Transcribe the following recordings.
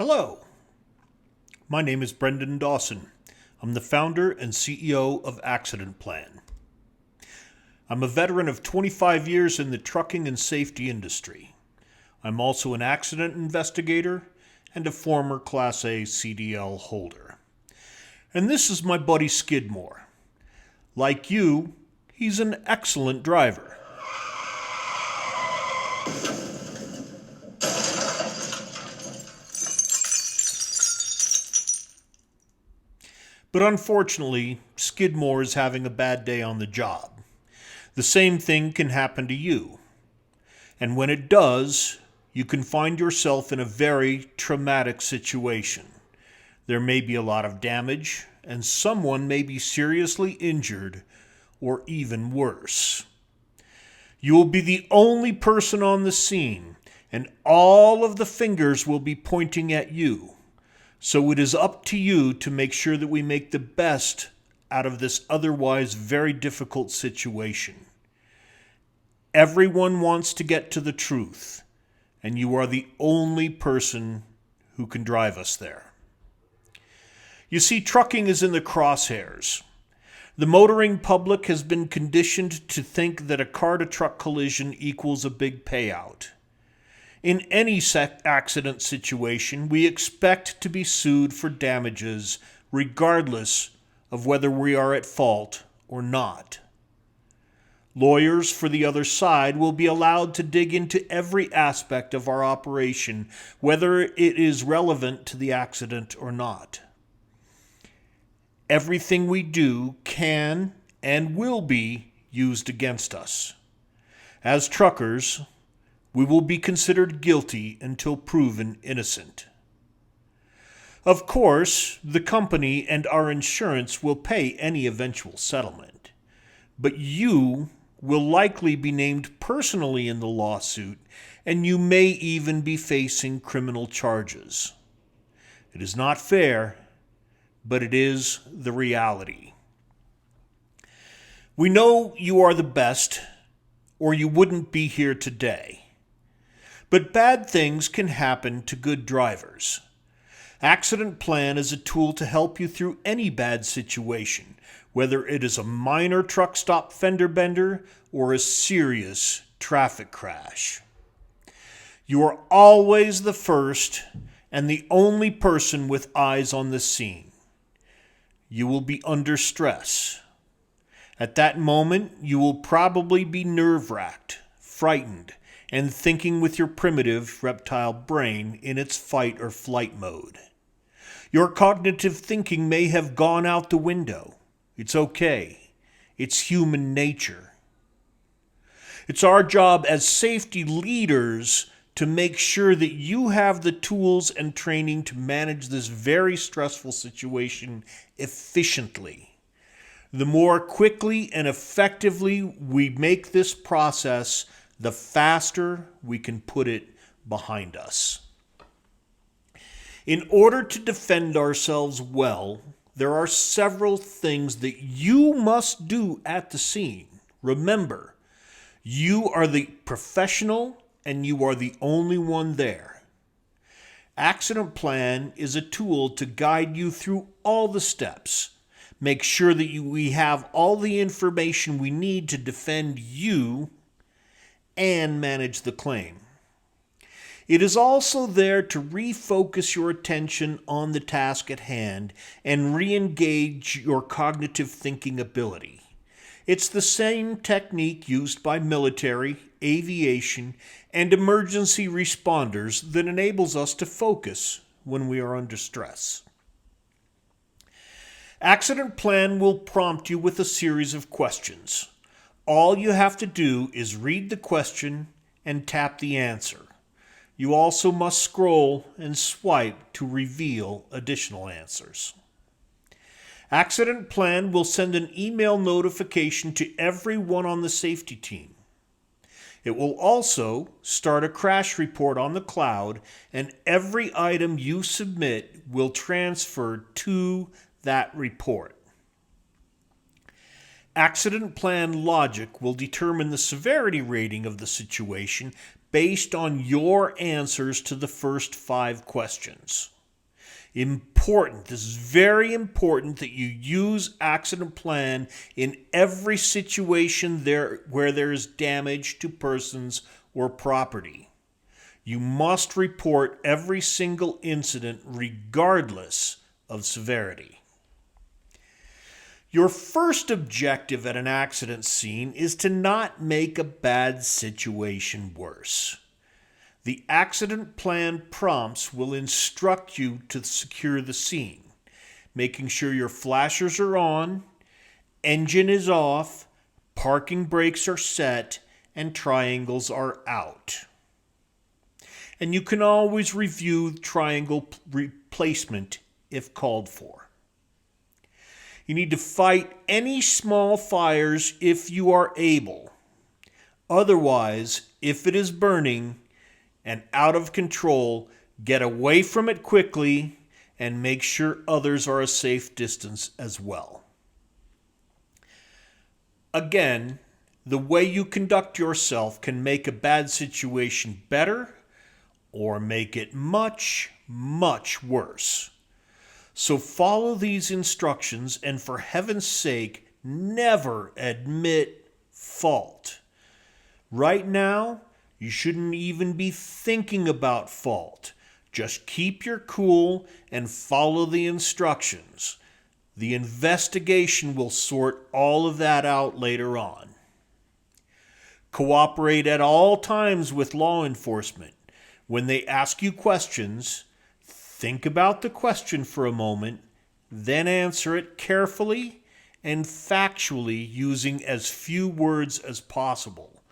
Hello, my name is Brendan Dawson. I'm the founder and CEO of AccidentPlan. I'm a veteran of 25 years in the trucking and safety industry. I'm also an accident investigator and a former Class A CDL holder. And this is my buddy Skidmore. Like you, he's an excellent driver. But unfortunately, Skidmore is having a bad day on the job. The same thing can happen to you. And when it does, you can find yourself in a very traumatic situation. There may be a lot of damage, and someone may be seriously injured, or even worse. You will be the only person on the scene, and all of the fingers will be pointing at you. So it is up to you to make sure that we make the best out of this otherwise very difficult situation. Everyone wants to get to the truth, and you are the only person who can drive us there. You see, trucking is in the crosshairs. The motoring public has been conditioned to think that a car-to-truck collision equals a big payout. In any accident situation, we expect to be sued for damages regardless of whether we are at fault or not. Lawyers for the other side will be allowed to dig into every aspect of our operation, whether it is relevant to the accident or not. Everything we do can and will be used against us. As truckers, we will be considered guilty until proven innocent. Of course, the company and our insurance will pay any eventual settlement, but you will likely be named personally in the lawsuit, and you may even be facing criminal charges. It is not fair, but it is the reality. We know you are the best, or you wouldn't be here today. But bad things can happen to good drivers. AccidentPlan is a tool to help you through any bad situation, whether it is a minor truck stop fender bender or a serious traffic crash. You are always the first and the only person with eyes on the scene. You will be under stress. At that moment, you will probably be nerve-wracked, frightened, and thinking with your primitive reptile brain in its fight or flight mode. Your cognitive thinking may have gone out the window. It's okay. It's human nature. It's our job as safety leaders to make sure that you have the tools and training to manage this very stressful situation efficiently. The more quickly and effectively we make this process, the faster we can put it behind us. In order to defend ourselves well, there are several things that you must do at the scene. Remember, you are the professional and you are the only one there. AccidentPlan is a tool to guide you through all the steps. Make sure that we have all the information we need to defend you and manage the claim. It is also there to refocus your attention on the task at hand and re-engage your cognitive thinking ability. It's the same technique used by military, aviation, and emergency responders that enables us to focus when we are under stress. AccidentPlan will prompt you with a series of questions. All you have to do is read the question and tap the answer. You also must scroll and swipe to reveal additional answers. AccidentPlan will send an email notification to everyone on the safety team. It will also start a crash report on the cloud, and every item you submit will transfer to that report. Accident plan logic will determine the severity rating of the situation based on your answers to the first 5 questions. This is very important that you use accident plan in every situation where there is damage to persons or property. You must report every single incident regardless of severity. Your first objective at an accident scene is to not make a bad situation worse. The accident plan prompts will instruct you to secure the scene, making sure your flashers are on, engine is off, parking brakes are set, and triangles are out. And you can always review triangle replacement if called for. You need to fight any small fires if you are able. Otherwise, if it is burning and out of control, get away from it quickly and make sure others are a safe distance as well. Again, the way you conduct yourself can make a bad situation better or make it much, much worse. So follow these instructions and for heaven's sake, never admit fault. Right now, you shouldn't even be thinking about fault. Just keep your cool and follow the instructions. The investigation will sort all of that out later on. Cooperate at all times with law enforcement. When they ask you questions, think about the question for a moment, then answer it carefully and factually using as few words as possible.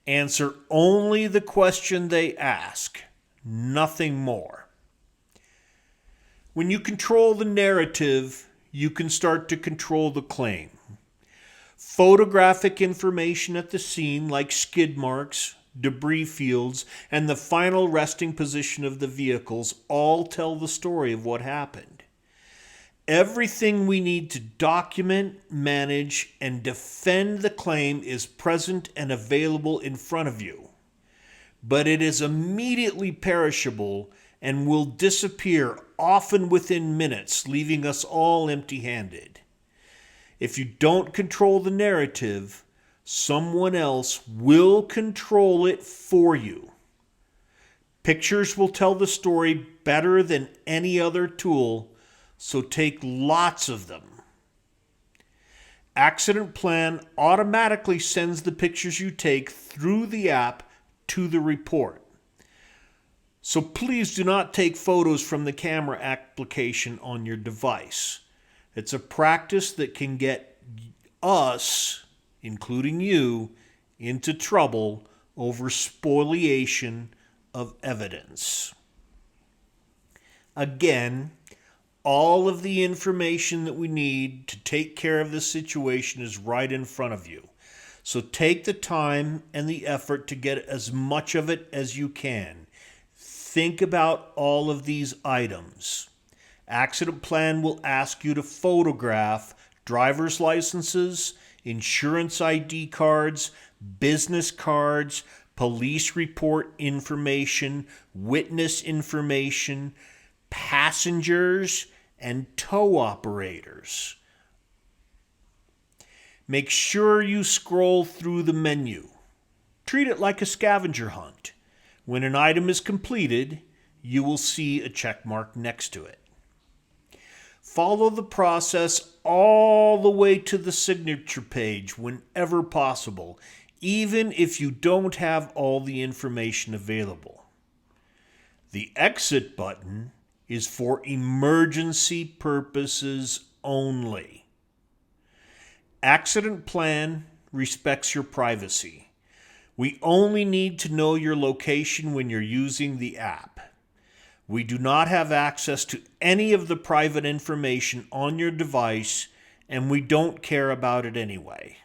Answer only the question they ask, nothing more. When you control the narrative, you can start to control the claim. Photographic information at the scene, like skid marks, debris fields, and the final resting position of the vehicles, all tell the story of what happened. Everything we need to document, manage, and defend the claim is present and available in front of you. But it is immediately perishable and will disappear, often within minutes, leaving us all empty-handed. If you don't control the narrative, someone else will control it for you. Pictures will tell the story better than any other tool, so take lots of them. AccidentPlan automatically sends the pictures you take through the app to the report. So please do not take photos from the camera application on your device. It's a practice that can get us, including you, into trouble over spoliation of evidence. Again, all of the information that we need to take care of this situation is right in front of you. So take the time and the effort to get as much of it as you can. Think about all of these items. AccidentPlan will ask you to photograph driver's licenses, insurance ID cards, business cards, police report information, witness information, passengers, and tow operators. Make sure you scroll through the menu. Treat it like a scavenger hunt. When an item is completed, you will see a check mark next to it. Follow the process all the way to the signature page whenever possible, even if you don't have all the information available. The exit button is for emergency purposes only. AccidentPlan respects your privacy. We only need to know your location when you're using the app. We do not have access to any of the private information on your device, and we don't care about it anyway.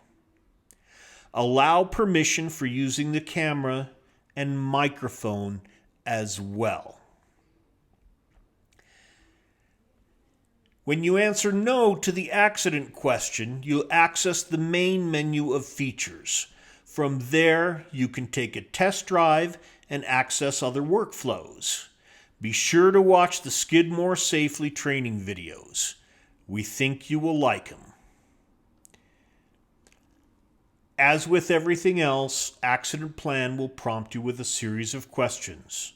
Allow permission for using the camera and microphone as well. When you answer no to the accident question, you'll access the main menu of features. From there, you can take a test drive and access other workflows. Be sure to watch the Skid More Safely training videos. We think you will like them. As with everything else, AccidentPlan will prompt you with a series of questions.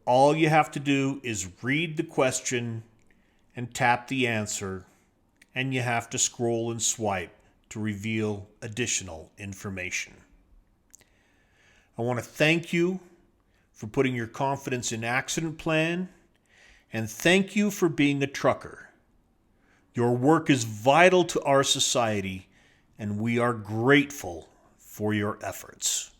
All you have to do is read the question and tap the answer, and you have to scroll and swipe to reveal additional information. I want to thank you for putting your confidence in AccidentPlan, and thank you for being a trucker. Your work is vital to our society, and we are grateful for your efforts.